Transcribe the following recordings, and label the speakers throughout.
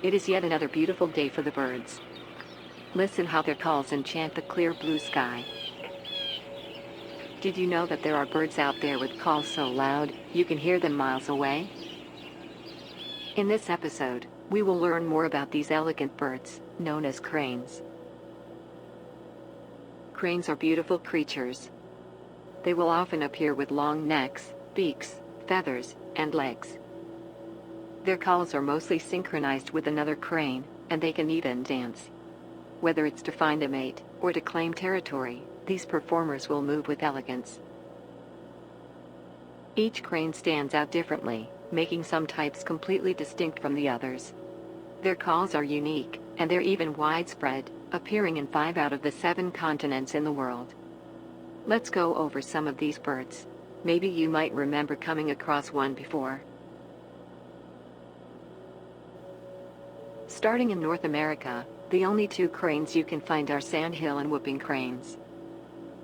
Speaker 1: It is yet another beautiful day for the birds. Listen how their calls enchant the clear blue sky. Did you know that there are birds out there with calls so loud, you can hear them miles away? In this episode, we will learn more about these elegant birds, known as cranes. Cranes are beautiful creatures. They will often appear with long necks, beaks, feathers, and legs. Their calls are mostly synchronized with another crane, and they can even dance. Whether it's to find a mate, or to claim territory, these performers will move with elegance. Each crane stands out differently, making some types completely distinct from the others. Their calls are unique, and they're even widespread, appearing in 5 out of the 7 continents in the world. Let's go over some of these birds. Maybe you might remember coming across one before. Starting in North America, the only 2 cranes you can find are sandhill and whooping cranes.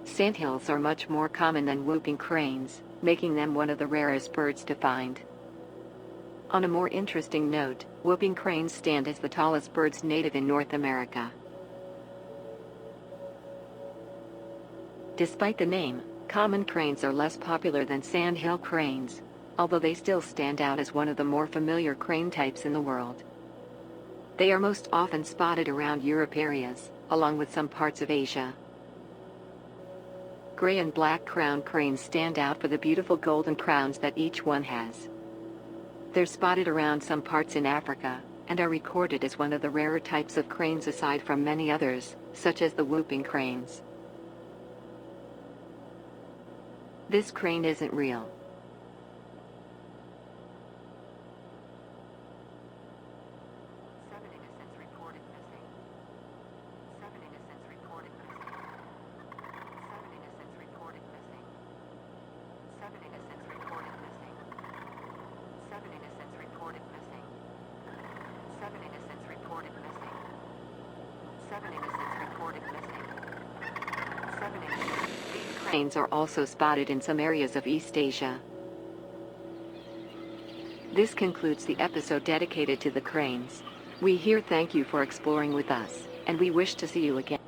Speaker 1: Sandhills are much more common than whooping cranes, making them one of the rarest birds to find. On a more interesting note, whooping cranes stand as the tallest birds native in North America. Despite the name, common cranes are less popular than sandhill cranes, although they still stand out as one of the more familiar crane types in the world. They are most often spotted around Europe areas, along with some parts of Asia. Gray and black crown cranes stand out for the beautiful golden crowns that each one has. They're spotted around some parts in Africa, and are recorded as one of the rarer types of cranes aside from many others, such as the whooping cranes. This crane isn't real. Cranes are also spotted in some areas of East Asia. This concludes the episode dedicated to the cranes. We here thank you for exploring with us, and we wish to see you again.